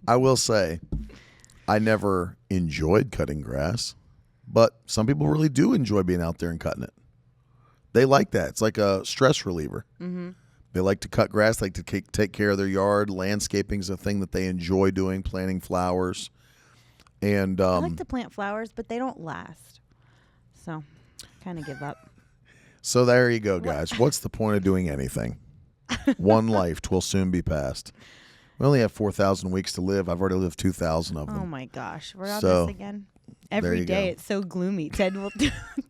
I will say, I never enjoyed cutting grass, but some people really do enjoy being out there and cutting it. They like that. It's like a stress reliever. Mm-hmm. They like to cut grass, like to take care of their yard. Landscaping is a thing that they enjoy doing, planting flowers. And I like to plant flowers, but they don't last. So, kind of give up. So there you go, guys. What's the point of doing anything? One life 'twill soon be past. We only have 4,000 weeks to live. I've already lived 2,000 of them. Oh, my gosh. We're on So, this again. there Every you day go. it's so gloomy. Ted will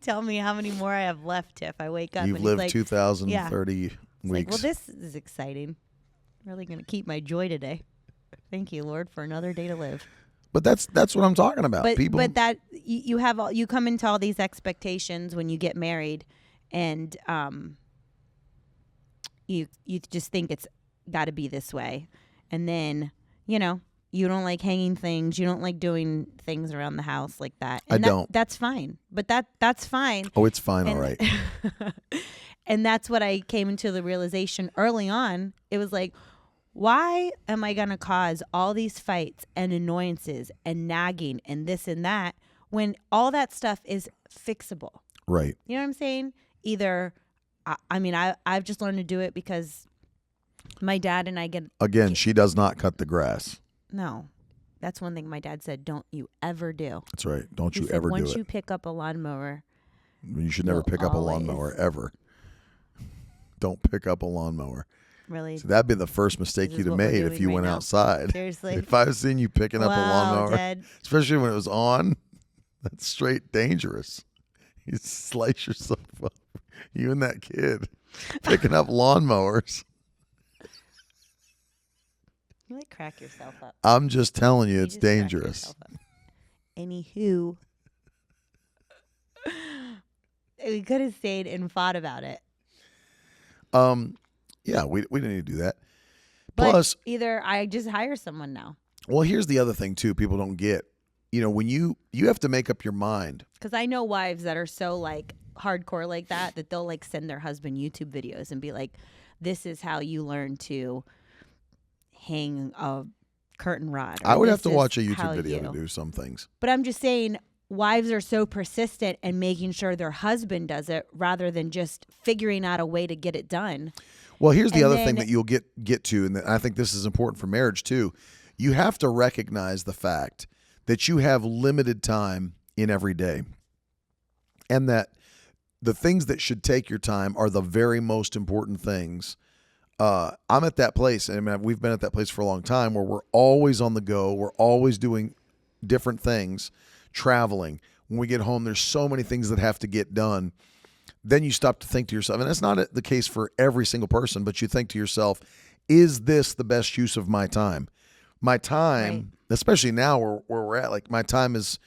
tell me how many more I have left if I wake up. You've and lived he's like, 2,030 It's weeks. like, well, this is exciting. Really going to keep my joy today. Thank you, Lord, for another day to live. But that's what I'm talking about. People. But that you come into all these expectations when you get married, and you just think it's got to be this way, and then you don't like hanging things, you don't like doing things around the house like that. And don't. That's fine, but that's fine. Oh, it's fine, all right. And that's what I came into the realization early on. It was like, why am I going to cause all these fights and annoyances and nagging and this and that when all that stuff is fixable? Right. You know what I'm saying? Either, I've just learned to do it because my dad and I get... Again, she does not cut the grass. No. That's one thing my dad said, don't you ever do. That's right. Don't He you said, ever do once it. you pick up a lawnmower... You should never pick up a lawnmower, ever. Don't pick up a lawnmower. Really? So that'd be the first mistake This is you'd have what we're made if doing you right went now. outside. Seriously? If I've seen you picking up a Wow, lawnmower, Dad. especially when it was on, that's straight dangerous. You slice yourself up. You and that kid picking up lawnmowers. You like crack yourself up. I'm just telling you, You it's just crack dangerous. yourself up. Anywho, we could have stayed and fought about it. Yeah, we didn't need to do that. But Plus, either I just hire someone now. well, here's the other thing too. People don't get. When you have to make up your mind. Because I know wives that are so like hardcore like that they'll like send their husband YouTube videos and be like, "This is how you learn to hang a curtain rod." I would have to "This is watch a how YouTube video you-" to do some things. But I'm just saying, wives are so persistent in making sure their husband does it rather than just figuring out a way to get it done. Well, here's the And other then- thing that you'll get to, and I think this is important for marriage too. You have to recognize the fact that you have limited time in every day, and that the things that should take your time are the very most important things. I'm at that place, and we've been at that place for a long time, where we're always on the go. We're always doing different things, traveling. When we get home, there's so many things that have to get done. Then you stop to think to yourself, and that's not the case for every single person, but you think to yourself, is this the best use of my time? My time, Right. especially now where we're at, like my time is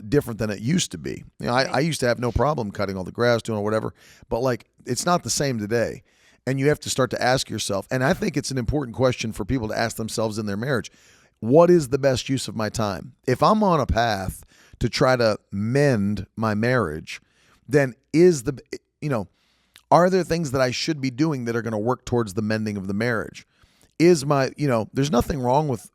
different than it used to be. I used to have no problem cutting all the grass, doing whatever, but like it's not the same today. And you have to start to ask yourself, and I think it's an important question for people to ask themselves in their marriage, what is the best use of my time? If I'm on a path to try to mend my marriage, then are there things that I should be doing that are going to work towards the mending of the marriage? There's nothing wrong with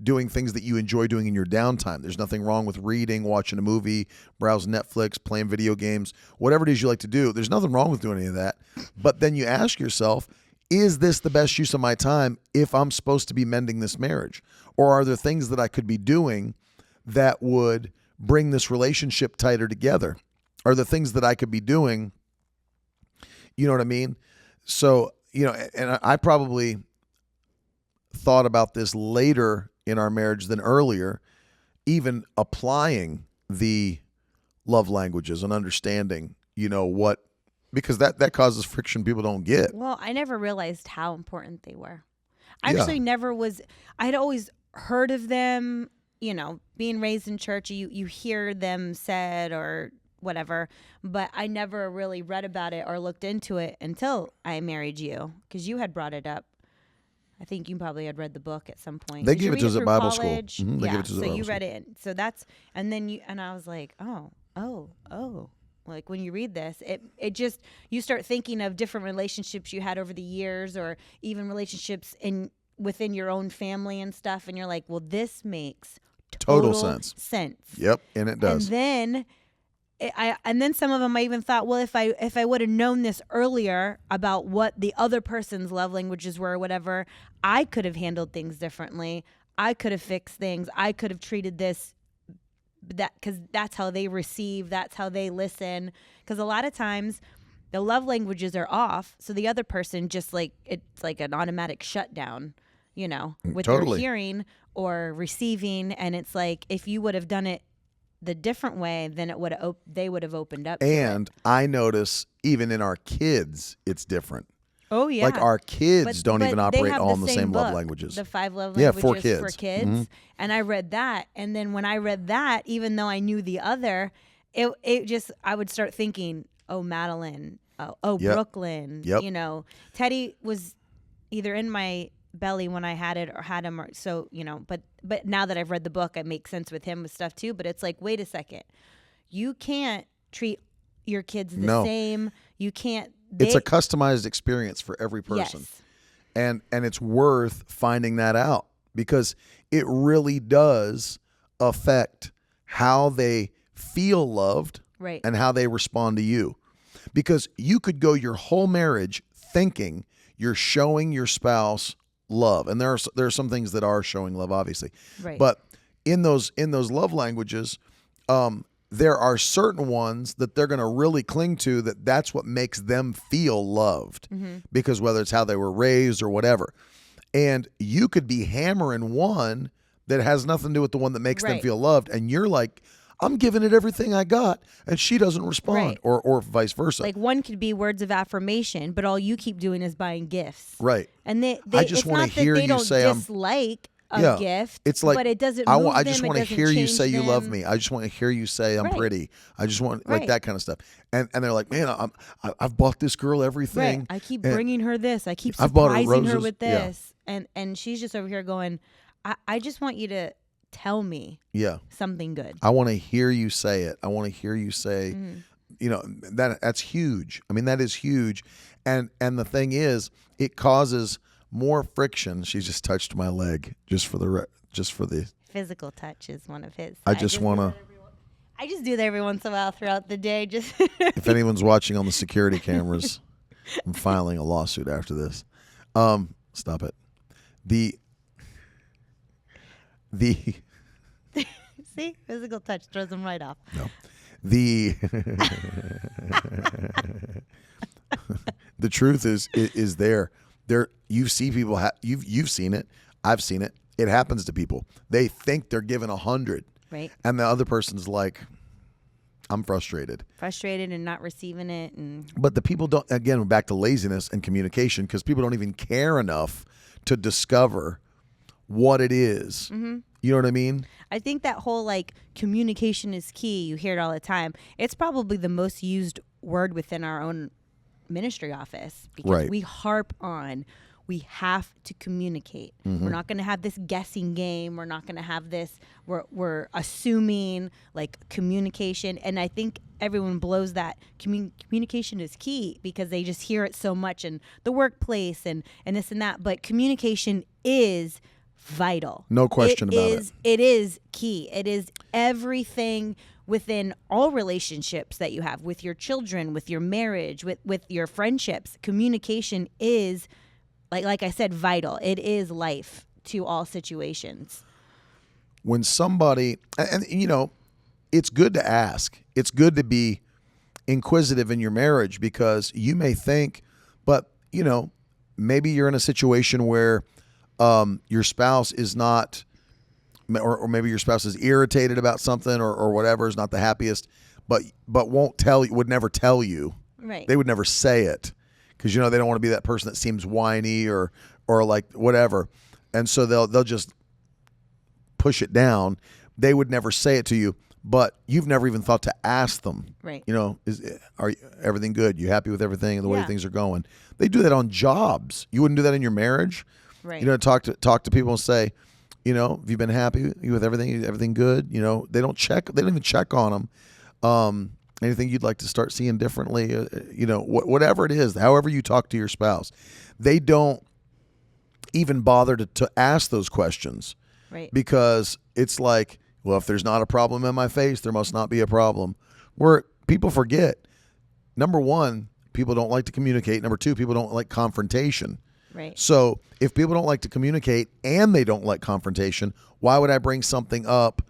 doing things that you enjoy doing in your downtime. There's nothing wrong with reading, watching a movie, browsing Netflix, playing video games, whatever it is you like to do. There's nothing wrong with doing any of that. But then you ask yourself, is this the best use of my time if I'm supposed to be mending this marriage? Or are there things that I could be doing that would bring this relationship tighter together? Are there things that I could be doing? You know what I mean? So, and I probably thought about this later in our marriage than earlier, even applying the love languages and understanding, because that causes friction people don't get. Well, I never realized how important they were. Yeah. Actually, I'd always heard of them, being raised in church, you hear them said or whatever, but I never really read about it or looked into it until I married you, because you had brought it up. I think you probably had read the book at some point. They Did you gave it read to us at through Bible college? school. They Yeah, gave it to us at so Bible you school. read it. So that's, and I was like, oh. Like when you read this, it just, you start thinking of different relationships you had over the years, or even relationships in within your own family and stuff, and you're like, well, this makes Total sense. Yep, and it does. And then some of them I even thought, well, if I would have known this earlier about what the other person's love languages were or whatever, I could have handled things differently. I could have fixed things. I could have treated this because that's how they receive. That's how they listen. Because a lot of times the love languages are off, so the other person just like it's like an automatic shutdown, with their hearing or receiving, and it's like if you would have done it the different way, then they would have opened up. And I notice even in our kids, it's different. Oh yeah, like our kids don't even operate all in the same book, love languages. The 5 love languages for kids. Mm-hmm. And I read that, and then when I read that, even though I knew the other, it just I would start thinking, oh Madeline, oh yep. Brooklyn, yep. Teddy was either in my belly when I had it or had him, or so but now that I've read the book, it makes sense with him with stuff too. But it's like, wait a second, you can't treat your kids the same. You can't. It's a customized experience for every person. Yes. And it's worth finding that out, because it really does affect how they feel loved, right, and how they respond to you. Because you could go your whole marriage thinking you're showing your spouse love, and there are some things that are showing love, obviously. Right. But in those love languages, there are certain ones that they're going to really cling to, that's what makes them feel loved, because whether it's how they were raised or whatever. And you could be hammering one that has nothing to do with the one that makes them feel loved, and you're like, I'm giving it everything I got, and she doesn't respond, or vice versa. Like one could be words of affirmation, but all you keep doing is buying gifts. Right. And I just want to hear you say dislike a gift. It's like, but it doesn't move I just want to hear you say you love them. me. I just want to hear you say I'm pretty. I just want like that kind of stuff. And they're like, man, I've bought this girl everything. Right. I keep bringing her this. I keep I've bought her surprising her roses. with this. And she's just over here going, I just want you to tell me something good. I want to hear you say it. I want to hear you say, that's huge. I mean, that is huge. And the thing is, it causes more friction. She just touched my leg just for the physical touch is one of his. I just want to. I just do that every once in a while throughout the day. Just if anyone's watching on the security cameras, I'm filing a lawsuit after this. Stop it. The see, physical touch throws them right off. No, the truth is there. You see people. You've seen it. I've seen it. It happens to people. They think they're given 100, right? And the other person's like, I'm frustrated and not receiving it. But the people don't. Again, back to laziness and communication, because people don't even care enough to discover what it is. Mm-hmm. You know what I mean? I think that whole communication is key. You hear it all the time. It's probably the most used word within our own ministry office, because we harp on, we have to communicate. We're not going to have this guessing game. We're not going to have this. We're assuming communication. And I think everyone blows that communication is key, because they just hear it so much in the workplace and this and that. But communication is vital. No question about it. It is key. It is everything within all relationships that you have, with your children, with your marriage, with your friendships. Communication is, like I said, vital. It is life to all situations. When somebody, and it's good to ask. It's good to be inquisitive in your marriage, because you may think, but maybe you're in a situation where your spouse is not, or maybe your spouse is irritated about something or whatever, is not the happiest, but won't tell you, would never tell you. Right. They would never say it, because they don't want to be that person that seems whiny or like whatever, and so they'll just push it down. They would never say it to you, but you've never even thought to ask them. Right. Are everything good? You happy with everything and the way things are going? They do that on jobs. You wouldn't do that in your marriage. Right. Talk to people and say, have you been happy with everything? Everything good? They don't even check on them. Anything you'd like to start seeing differently? Whatever it is, however you talk to your spouse, they don't even bother to ask those questions. Right. Because it's like, well, if there's not a problem in my face, there must not be a problem. Where people forget, number one, people don't like to communicate. Number two, people don't like confrontation. Right. So if people don't like to communicate and they don't like confrontation, why would I bring something up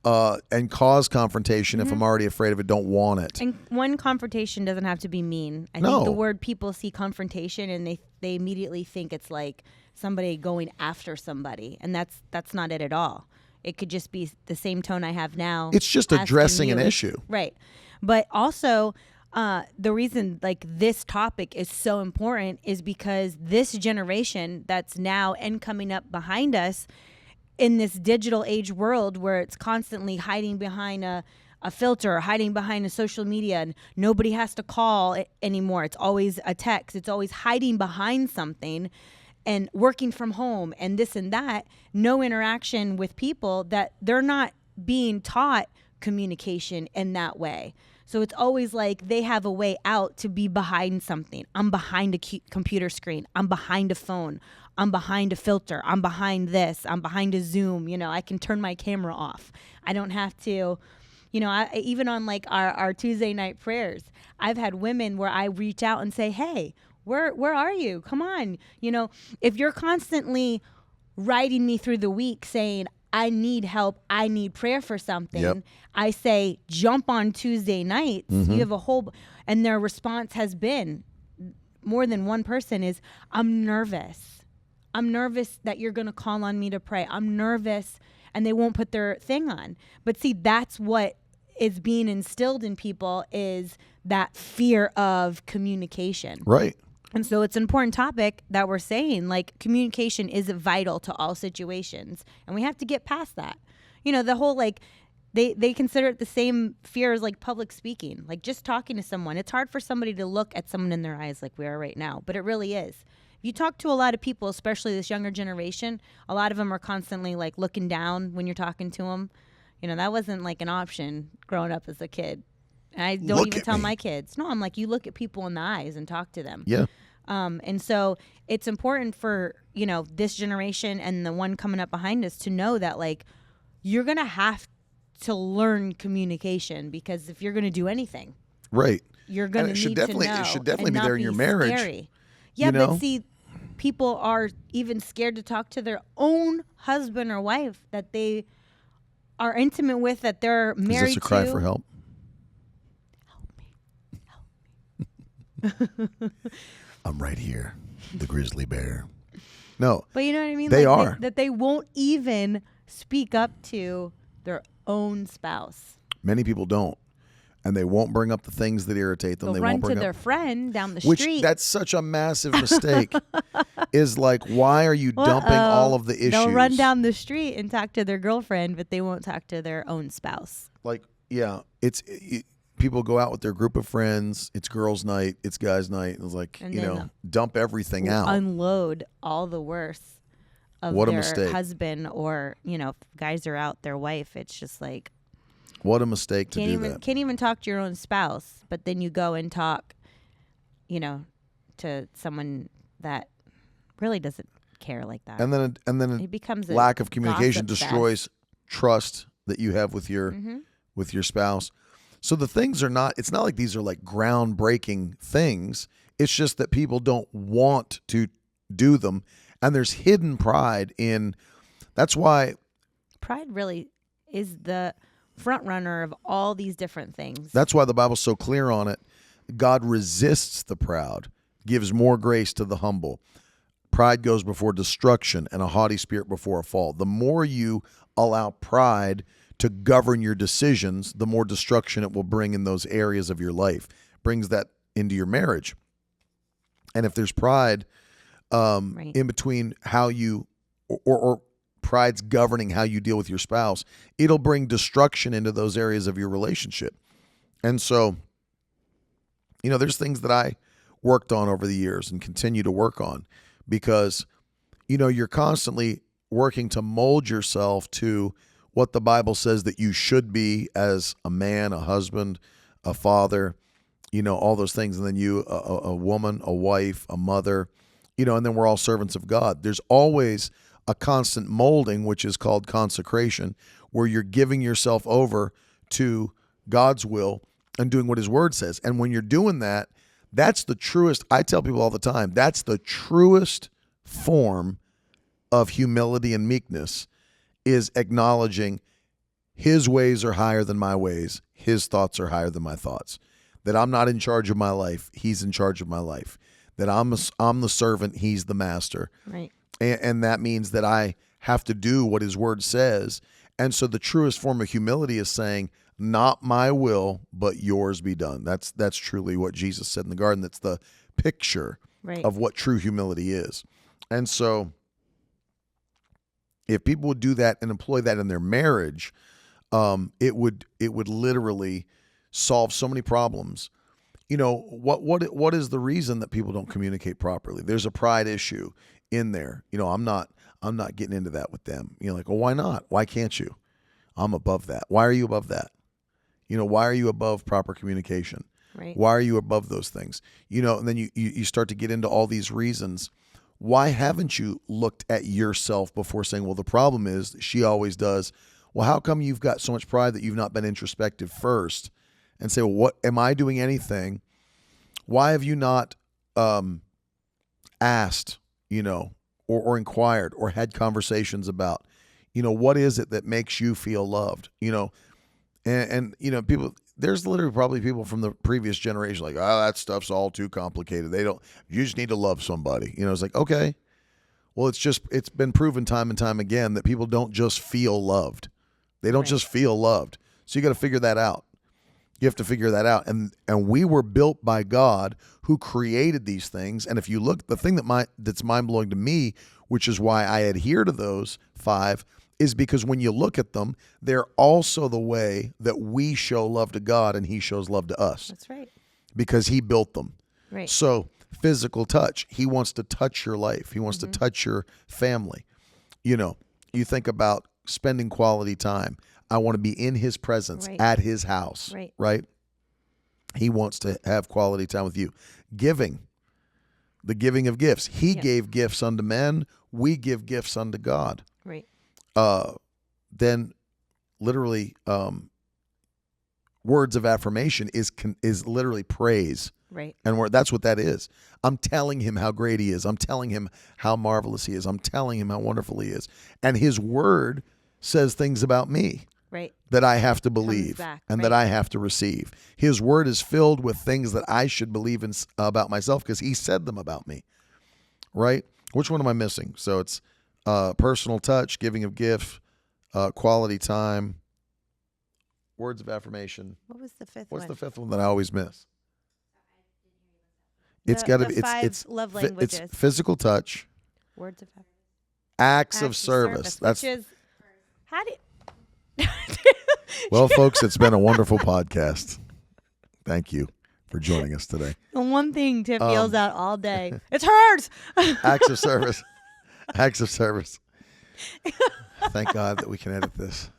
and cause confrontation if I'm already afraid of it, don't want it? And one, confrontation doesn't have to be mean. I No. think the word, people see confrontation and they immediately think it's like somebody going after somebody, and that's not it at all. It could just be the same tone I have now. It's just asking addressing you. an issue. Right. But also, the reason like this topic is so important is because this generation that's now and coming up behind us in this digital age world where it's constantly hiding behind a filter, hiding behind a social media, and nobody has to call anymore. It's always a text. It's always hiding behind something and working from home and this and that. No interaction with people, that they're not being taught communication in that way. So it's always like they have a way out to be behind something. I'm behind a computer screen. I'm behind a phone. I'm behind a filter. I'm behind this. I'm behind a Zoom. You know, I can turn my camera off. I don't have to, you know, even on like our Tuesday night prayers, I've had women where I reach out and say, hey, where are you? Come on. You know, if you're constantly writing me through the week saying, I need help, I need prayer for something, Yep. I say, jump on Tuesday nights. You have a whole, and their response has been, more than one person is, I'm nervous. I'm nervous that you're going to call on me to pray. I'm nervous, and they won't put their thing on. But see, that's what is being instilled in people, is that fear of communication. Right. And so it's an important topic that we're saying, like, communication is vital to all situations. And we have to get past that. You know, the whole, like, they consider it the same fear as, like, public speaking. Like, just talking to someone. It's hard for somebody to look at someone in their eyes like we are right now. But it really is. If you talk to a lot of people, especially this younger generation, a lot of them are constantly, like, looking down when you're talking to them. You know, that wasn't, like, an option growing up as a kid. And I don't even tell my kids. No, I'm like, you look at people in the eyes and talk to them. Yeah. And so it's important for, you know, this generation and the one coming up behind us to know that, like, you're going to have to learn communication, because if you're going to do anything, right, you're going to need to know. It should definitely and be not there in your marriage. Scary. Yeah, you know? but see, people are even scared to talk to their own husband or wife that they are intimate with, that they're married to. Is this a cry for help? Help me. I'm right here, the grizzly bear. No, but you know what I mean? They like are. that they won't even speak up to their own spouse. Many people don't, and they won't bring up the things that irritate them. They'll They run won't bring to their up, friend down the which street. that's such a massive mistake. Is like, why are you dumping all of the issues? They'll run down the street and talk to their girlfriend, but they won't talk to their own spouse. Like, yeah, people go out with their group of friends. It's girls' night. It's guys' night. It's like, And you then know, dump everything out. Unload all the worst of What a their mistake. husband, or, you know, if guys are out, their wife. It's just like, What a mistake to do that. Can't even talk to your own spouse, but then you go and talk, you know, to someone that really doesn't care like that. And then it becomes a lack of communication gossip destroys trust that you have with your spouse. So the things are not, it's not like these are like groundbreaking things. It's just that people don't want to do them. And there's hidden pride in, that's why. Pride really is the front runner of all these different things. That's why the Bible's so clear on it. God resists the proud, gives more grace to the humble. Pride goes before destruction, and a haughty spirit before a fall. The more you allow pride to govern your decisions, the more destruction it will bring in those areas of your life. Brings that into your marriage. And if there's pride in between how you, or pride's governing how you deal with your spouse, it'll bring destruction into those areas of your relationship. And so, you know, there's things that I worked on over the years and continue to work on, because, you know, you're constantly working to mold yourself to what the Bible says that you should be as a man, a husband, a father, you know, all those things. And then you, a woman, a wife, a mother, and then we're all servants of God. There's always a constant molding, which is called consecration, where you're giving yourself over to God's will and doing what his word says. And when you're doing that, that's the truest, I tell people all the time, that's the truest form of humility and meekness, is acknowledging his ways are higher than my ways. His thoughts are higher than my thoughts. That I'm not in charge of my life. He's in charge of my life. That I'm the servant. He's the master. Right. And that means that I have to do what his word says. And so the truest form of humility is saying, not my will, but yours be done. That's truly what Jesus said in the garden. That's the picture of what true humility is. And so if people would do that and employ that in their marriage, it would literally solve so many problems. What is the reason that people don't communicate properly? There's a pride issue in there. I'm not getting into that with them. Like, well, why not? Why can't you? I'm above that. Why are you above that? Why are you above proper communication? Right. Why are you above those things? And then you start to get into all these reasons. Why haven't you looked at yourself before saying, well, the problem is she always does. Well, how come you've got so much pride that you've not been introspective first and say, well, what am I doing anything? Why have you not asked, or inquired or had conversations about, what is it that makes you feel loved? And people, there's literally probably people from the previous generation like, oh, that stuff's all too complicated. You just need to love somebody. It's like, okay, well, it's been proven time and time again that people don't just feel loved. They don't just feel loved. So you got to figure that out. You have to figure that out. And we were built by God who created these things. And if you look, the thing that's mind-blowing to me, which is why I adhere to those 5, is because when you look at them, they're also the way that we show love to God and he shows love to us. That's right. Because he built them. Right. So physical touch, he wants to touch your life. He wants to touch your family. You think about spending quality time. I want to be in his presence at his house, right? He wants to have quality time with you. Giving, the giving of gifts. He gave gifts unto men. We give gifts unto God. Right. Then literally words of affirmation is literally praise. Right. And that's what that is. I'm telling him how great he is. I'm telling him how marvelous he is. I'm telling him how wonderful he is. And his word says things about me. Right. That I have to believe back, and that I have to receive. His word is filled with things that I should believe in about myself because he said them about me. Right? Which one am I missing? So it's personal touch, giving of gift, quality time, words of affirmation. What was the 5th one? What's the 5th one that I always miss? It's got to be it's love languages. It's physical touch, Words of acts of service. That's which is how do you well, folks, it's been a wonderful podcast. Thank you for joining us today. The one thing Tiff yells out all day. It's hers. Acts of service. Acts of service. Thank God that we can edit this.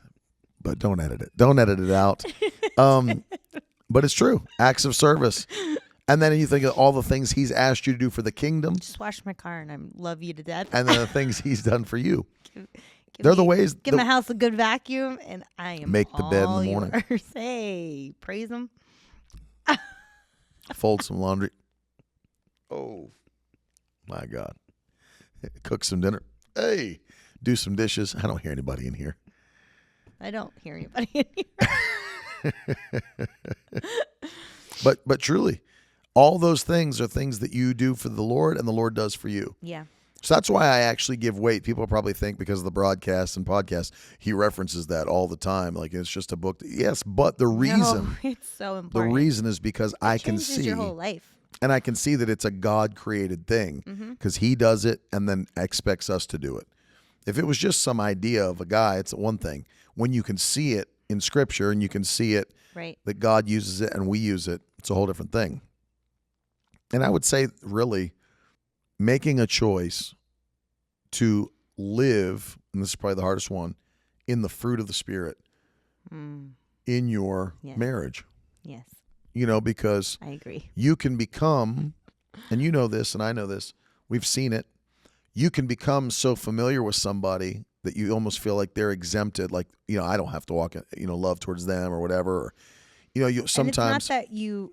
But don't edit it. Don't edit it out. But it's true. Acts of service. And then you think of all the things he's asked you to do for the kingdom. Just wash my car and I love you to death. And then the things he's done for you. They're the ways. Give my house a good vacuum and I am make the bed in the morning. Yours. Hey, praise him. Fold some laundry. Oh, my God. Cook some dinner. Hey, do some dishes. I don't hear anybody in here. I don't hear anybody in here. But truly, all those things are things that you do for the Lord and the Lord does for you. Yeah. So that's why I actually give weight. People probably think because of the broadcasts and podcasts, he references that all the time. Like it's just a book. Yes, but the reason, it's so important. The reason is because I can see your whole life. And I can see that it's a God-created thing because he does it and then expects us to do it. If it was just some idea of a guy, it's one thing. When you can see it in Scripture and you can see it that God uses it and we use it, it's a whole different thing. And I would say really making a choice to live, and this is probably the hardest one, in the fruit of the Spirit in your marriage. Yes. Because I agree. You can become, and you know this and I know this, We've seen it. You can become so familiar with somebody that you almost feel like they're exempted. Like, I don't have to walk, love towards them or whatever. Or, you sometimes. And it's not that you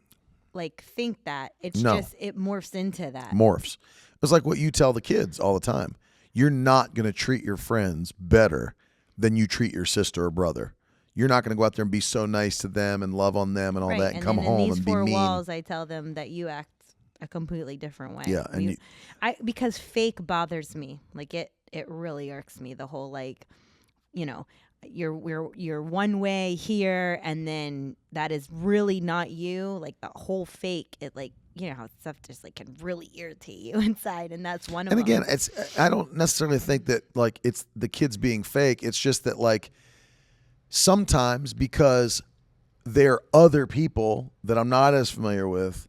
like think that. It's No. just it morphs into that. Morphs. It's like what you tell the kids all the time. You're not going to treat your friends better than you treat your sister or brother. You're not going to go out there and be so nice to them and love on them and all Right. that and come then home in these and be four mean. walls, I tell them that you act a completely different way. Yeah, and because fake bothers me. Like it really irks me. The whole like, you're one way here, and then that is really not you. Like the whole fake. It like how stuff just like can really irritate you inside, and that's one of them. And again, I don't necessarily think that like it's the kids being fake. It's just that like sometimes because they're other people that I'm not as familiar with,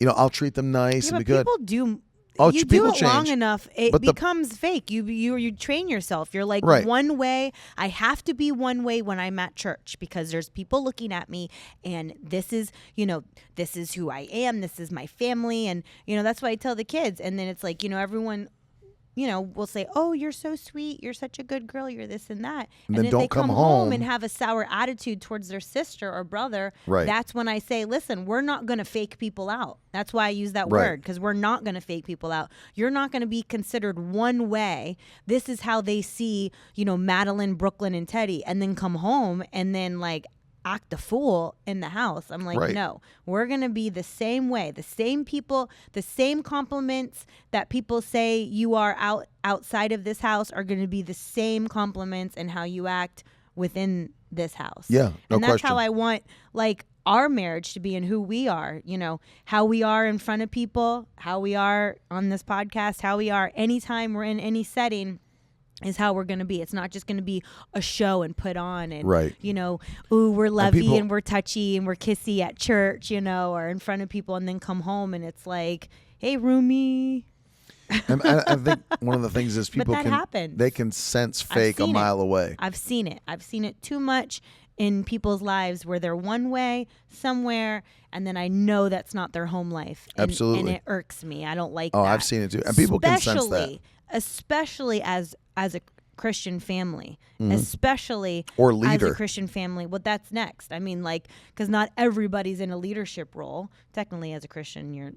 I'll treat them nice and be good. People do. Oh, you people do it long change. enough, it becomes fake. You train yourself. You're like Right. one way. I have to be one way when I'm at church because there's people looking at me, and this is who I am. This is my family, and that's why I tell the kids. And then it's like everyone. Will say, "Oh, you're so sweet. You're such a good girl. You're this and that." And And then if don't they come come home and have a sour attitude towards their sister or brother, Right. that's when I say, "Listen, we're not going to fake people out." That's why I use that Right. word, because we're not going to fake people out. You're not going to be considered one way. This is how they see, Madeline, Brooklyn, and Teddy, and then come home and then like act a fool in the house. I'm like, Right. no, we're going to be the same way, the same people, the same compliments that people say you are outside of this house are going to be the same compliments and how you act within this house. Yeah, no and that's question. how I want like our marriage to be and who we are, how we are in front of people, how we are on this podcast, how we are anytime we're in any setting. Is how we're going to be. It's not just going to be a show and put on and, Right. Ooh, we're lovey people- and we're touchy and we're kissy at church, or in front of people, and then come home and it's like, hey, roomie. And I think one of the things is people that happens. they can sense fake a seen mile away. I've seen it. I've seen it too much in people's lives where they're one way somewhere, and then I know that's not their home life. And, Absolutely. And it irks me. I don't like Oh, that. I've seen it too. And people can sense that. Especially as a Christian family, especially Or as leader. a Christian family. Well, that's next. I mean, like, because not everybody's in a leadership role. Technically, as a Christian, you're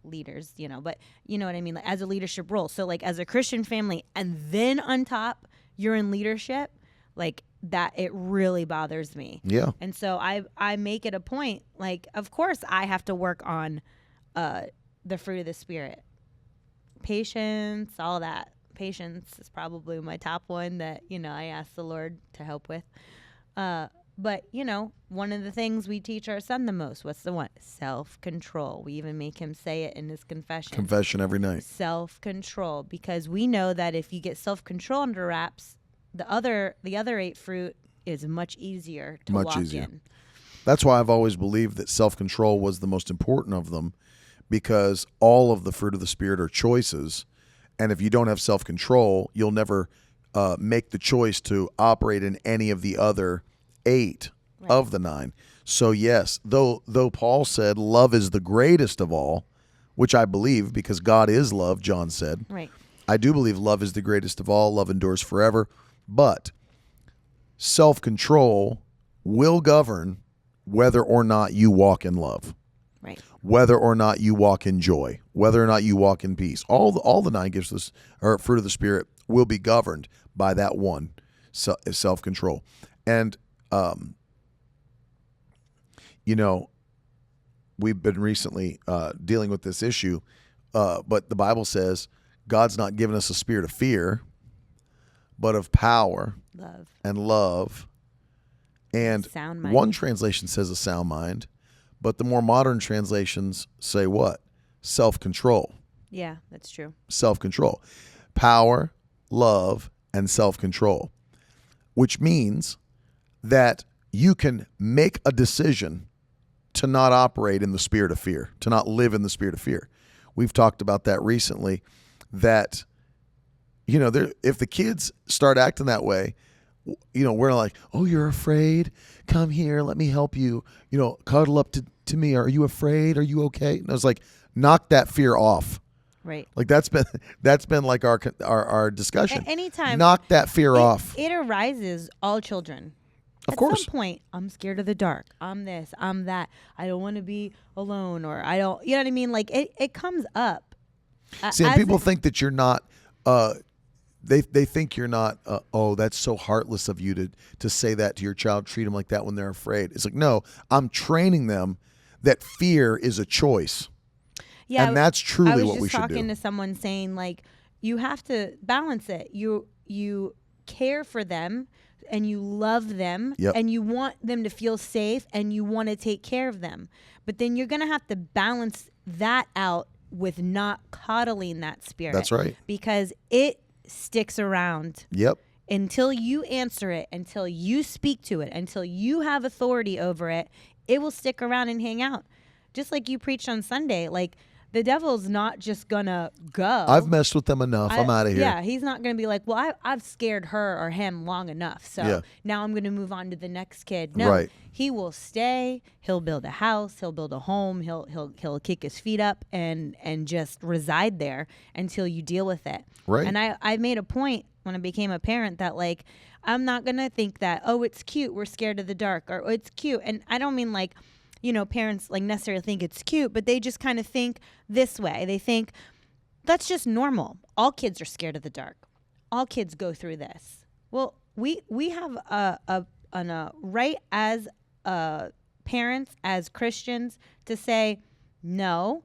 leaders, but you know what I mean? Like, as a leadership role. So, like, as a Christian family, and then on top, you're in leadership, like, that it really bothers me. Yeah. And so I make it a point, like, of course, I have to work on the fruit of the Spirit. Patience, all that. Patience is probably my top one that, I ask the Lord to help with. But, one of the things we teach our son the most, what's the one? Self-control. We even make him say it in his confession. Confession every night. Self-control. Because we know that if you get self-control under wraps, the other 8 fruit is much easier to walk in. That's why I've always believed that self-control was the most important of them, because all of the fruit of the Spirit are choices. And if you don't have self-control, you'll never make the choice to operate in any of the other 8 of the 9. So yes, though Paul said love is the greatest of all, which I believe because God is love, John said. Right. I do believe love is the greatest of all. Love endures forever. But self-control will govern whether or not you walk in love. Right. Whether or not you walk in joy, whether or not you walk in peace. All the 9 gifts or fruit of the Spirit will be governed by that one, self-control. And, we've been recently dealing with this issue, but the Bible says God's not given us a spirit of fear, but of power Love. and love. And Sound mind. one translation says a sound mind, but the more modern translations say what? Self-control. Yeah, that's true. Self-control. Power, love, and self-control, which means that you can make a decision to not operate in the spirit of fear, to not live in the spirit of fear. We've talked about that recently, that, if the kids start acting that way, we're like, oh, you're afraid? Come here. Let me help you. Cuddle up to me. Are you afraid? Are you okay? And I was like, knock that fear off. Right. Like that's been like our discussion. Anytime Knock that fear off. it arises, all children. Of At course. some point, I'm scared of the dark. I'm this. I'm that. I don't want to be alone, or I don't. You know what I mean? Like it comes up. See, and people think that you're not. They think you're not. Oh, that's so heartless of you to say that to your child. Treat them like that when they're afraid. It's like, no, I'm training them that fear is a choice. Yeah, and that's truly what we should do. I was just talking to someone saying, like, you have to balance it. You care for them and you love them, Yep. and you want them to feel safe and you want to take care of them. But then you're going to have to balance that out with not coddling that spirit. That's right. Because it sticks around. Yep. Until you answer it, until you speak to it, until you have authority over it, it will stick around and hang out. Just like you preached on Sunday, like, the devil's not just gonna go. I've messed with them enough. I'm out of here. Yeah, he's not gonna be like, well, I've scared her or him long enough, so now I'm gonna move on to the next kid. No, Right. He will stay. He'll build a house. He'll build a home. He'll kick his feet up and just reside there until you deal with it. Right. And I made a point when I became a parent that, like, I'm not gonna think that, oh, it's cute, we're scared of the dark, or, oh, it's cute. And I don't mean like, you know, parents like necessarily think it's cute, but they just kind of think this way. They think that's just normal. All kids are scared of the dark. All kids go through this. Well, we have a right as parents, as Christians, to say, no,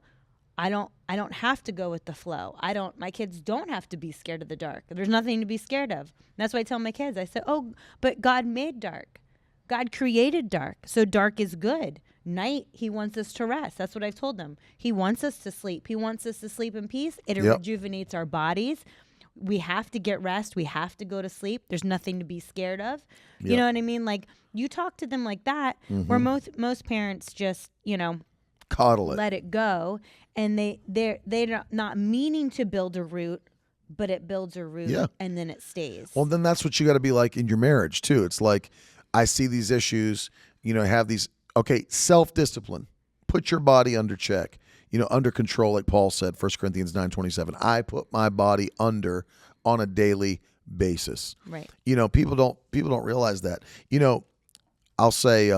I don't have to go with the flow. My kids don't have to be scared of the dark. There's nothing to be scared of. That's why I tell my kids, I say, oh, but God made dark. God created dark. So dark is good. Night, he wants us to rest. That's what I've told them. He wants us to sleep. He wants us to sleep in peace. It rejuvenates our bodies. We have to get rest. We have to go to sleep. There's nothing to be scared of. You know what I mean? Like, you talk to them like that, where most parents just, you know, coddle it, let it go, and they're not meaning to build a root, but it builds a root, and then it stays. Well, then that's what you got to be like in your marriage too. It's like, I see these issues, you know, have these. Okay, self-discipline. Put your body under check, you know, under control, like Paul said, 1 Corinthians 9:27. I put my body under on a daily basis. Right. You know, people don't realize that. You know, I'll say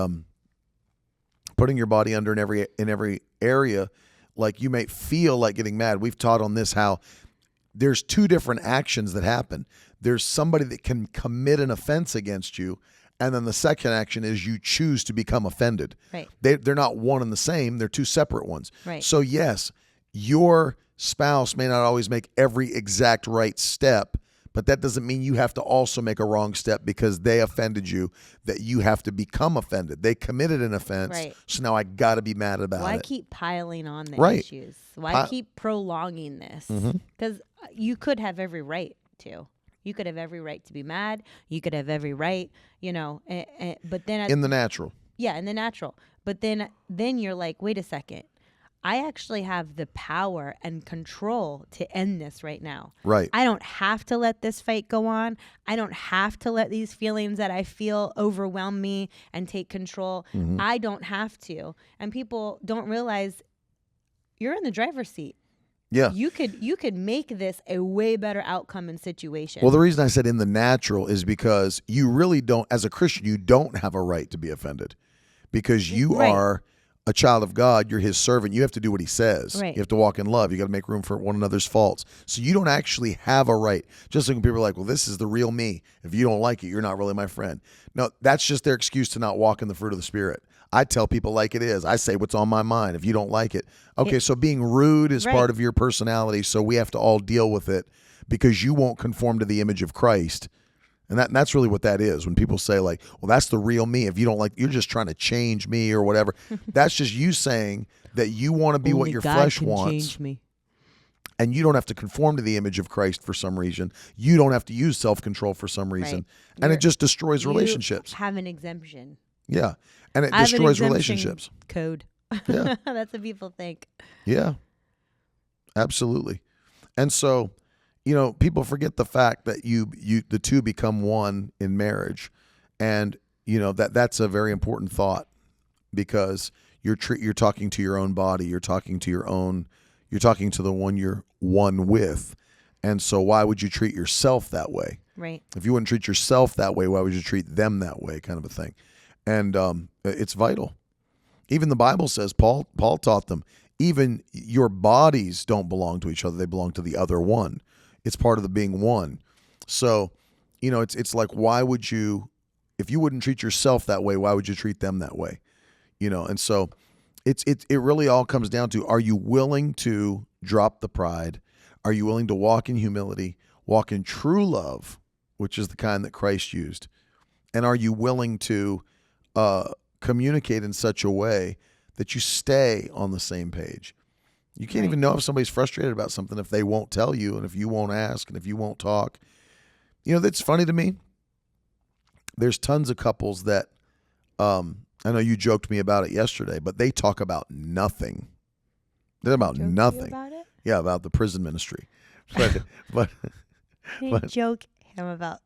putting your body under in every area, like, you may feel like getting mad. We've taught on this how there's two different actions that happen. There's somebody that can commit an offense against you, and then the second action is you choose to become offended. Right. They're not one and the same. They're two separate ones. Right. So yes, your spouse may not always make every exact right step, but that doesn't mean you have to also make a wrong step because they offended you, that you have to become offended. They committed an offense. Right. So now I got to be mad about it. Why keep piling on the Right. issues? Why keep prolonging this? Because you could have every right to. You could have every right to be mad. You could have every right, you know, but then in the natural. Yeah, in the natural. But then you're like, wait a second. I actually have the power and control to end this right now. Right. I don't have to let this fight go on. I don't have to let these feelings that I feel overwhelm me and take control. I don't have to. And people don't realize you're in the driver's seat. Yeah. You could make this a way better outcome and situation. Well, the reason I said in the natural is because you really don't, as a Christian, you don't have a right to be offended because you are a child of God. You're his servant. You have to do what he says. Right. You have to walk in love. You got to make room for one another's faults. So you don't actually have a right. Just like when people are like, well, this is the real me. If you don't like it, you're not really my friend. No, that's just their excuse to not walk in the fruit of the Spirit. I tell people like it is. I say what's on my mind. If you don't like it. Okay, so being rude is part of your personality, so we have to all deal with it because you won't conform to the image of Christ. And that's really what that is. When people say like, well, that's the real me. If you don't like, you're just trying to change me or whatever. That's just you saying that you want to be what your flesh wants. Change me. And you don't have to conform to the image of Christ for some reason. You don't have to use self-control for some reason. Right. And it just destroys relationships. You have an exemption. Yeah. And it destroys relationships. Code. Yeah. That's what people think. Yeah. Absolutely. And so, you know, people forget the fact that the two become one in marriage. And, you know, that's a very important thought because you're talking to your own body, you're talking to your own You're talking to the one you're one with. And so why would you treat yourself that way? Right. If you wouldn't treat yourself that way, why would you treat them that way, kind of a thing? And it's vital. Even the Bible says, Paul taught them, even your bodies don't belong to each other. They belong to the other one. It's part of the being one. So, it's like, why would you, if you wouldn't treat yourself that way, why would you treat them that way? And so it really all comes down to, are you willing to drop the pride? Are you willing to walk in humility, walk in true love, which is the kind that Christ used? And are you willing to communicate in such a way that you stay on the same page? You can't even know if somebody's frustrated about something if they won't tell you, and if you won't ask, and if you won't talk. That's funny to me. There's tons of couples that, I know you joked me about it yesterday, but they talk about nothing. They're about nothing. About it? Yeah, about the prison ministry. But joke him about.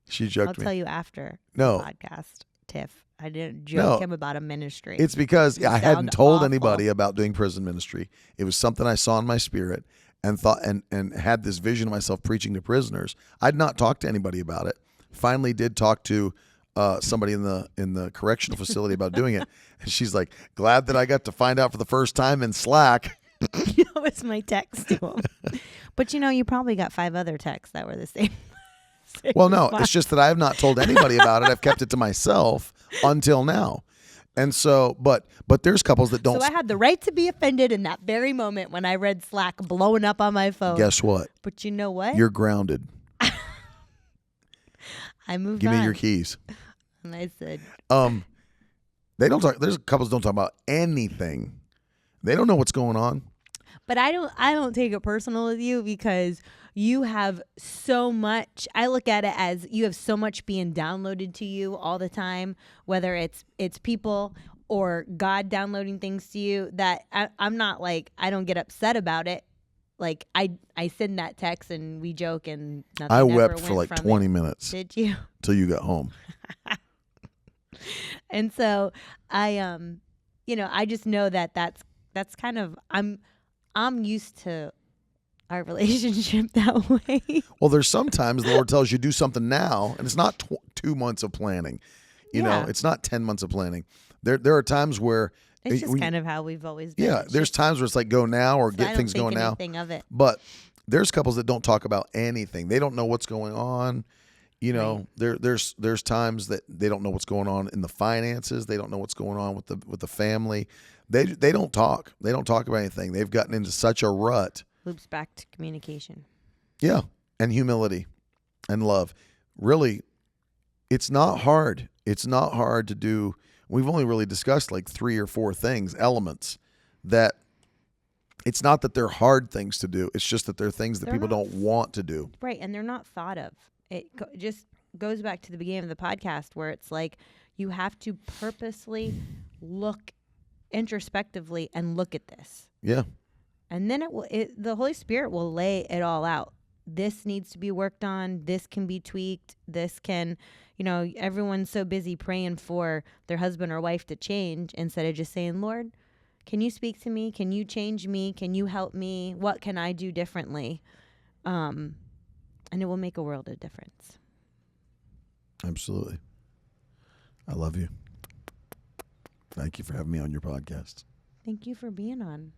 She joked I'll me. tell you after No. the podcast, Tiff. I didn't joke him about a ministry. It's because I hadn't told awful. anybody about doing prison ministry. It was something I saw in my spirit and thought and had this vision of myself preaching to prisoners. I'd not talked to anybody about it. Finally did talk to somebody in the correctional facility about doing it. And she's like, glad that I got to find out for the first time in Slack. That was my text to him. But you probably got 5 other texts that were the same. Well, no, it's just that I have not told anybody about it. I've kept it to myself until now. And so, but there's couples that don't. So I had the right to be offended in that very moment when I read Slack blowing up on my phone. Guess what? But you know what? You're grounded. I moved Give on. me your keys. And I said, they don't talk. There's couples don't talk about anything. They don't know what's going on. but I don't take it personal with you because you have so much. I look at it as you have so much being downloaded to you all the time, whether it's people or God downloading things to you, that I'm not like, I don't get upset about it. Like I send that text and we joke and nothing. I ever wept went for like from 20 it. minutes. Did you? Till you got home. And so I I just know that's kind of I'm used to our relationship that way. Well, there's sometimes the Lord tells you do something now, and it's not 2 months of planning. You know, it's not 10 months of planning. There are times where It's just kind of how we've always been. Yeah, there's times where it's like go now or get things going now. Of it. But there's couples that don't talk about anything. They don't know what's going on. You know, there's times that they don't know what's going on in the finances. They don't know what's going on with the family. They don't talk. They don't talk about anything. They've gotten into such a rut. Loops back to communication. Yeah, and humility and love. Really, it's not hard. It's not hard to do. We've only really discussed like 3 or 4 things, elements that it's not that they're hard things to do. It's just that they're things that people don't want to do. Right, and they're not thought of. It just goes back to the beginning of the podcast where it's like you have to purposely look introspectively and look at this. Yeah. And then the Holy Spirit will lay it all out. This needs to be worked on. This can be tweaked. This can, everyone's so busy praying for their husband or wife to change instead of just saying, Lord, can you speak to me? Can you change me? Can you help me? What can I do differently? And it will make a world of difference. Absolutely. I love you. Thank you for having me on your podcast. Thank you for being on.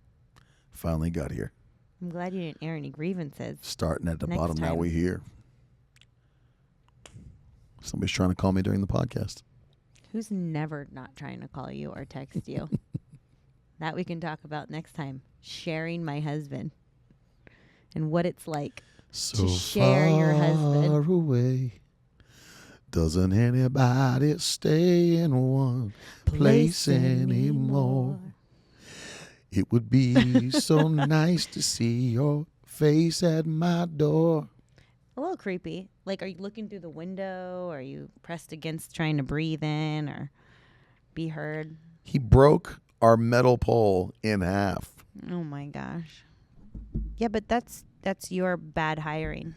Finally got here. I'm glad you didn't air any grievances. Starting at the Next bottom, now time. we're here. Somebody's trying to call me during the podcast. Who's never not trying to call you or text you? That we can talk about next time. Sharing my husband and what it's like So to share your husband. far away. Doesn't anybody stay in one place anymore? It would be so nice to see your face at my door. A little creepy. Like, are you looking through the window? Or are you pressed against trying to breathe in or be heard? He broke our metal pole in half. Oh my gosh. Yeah, but that's your bad hiring.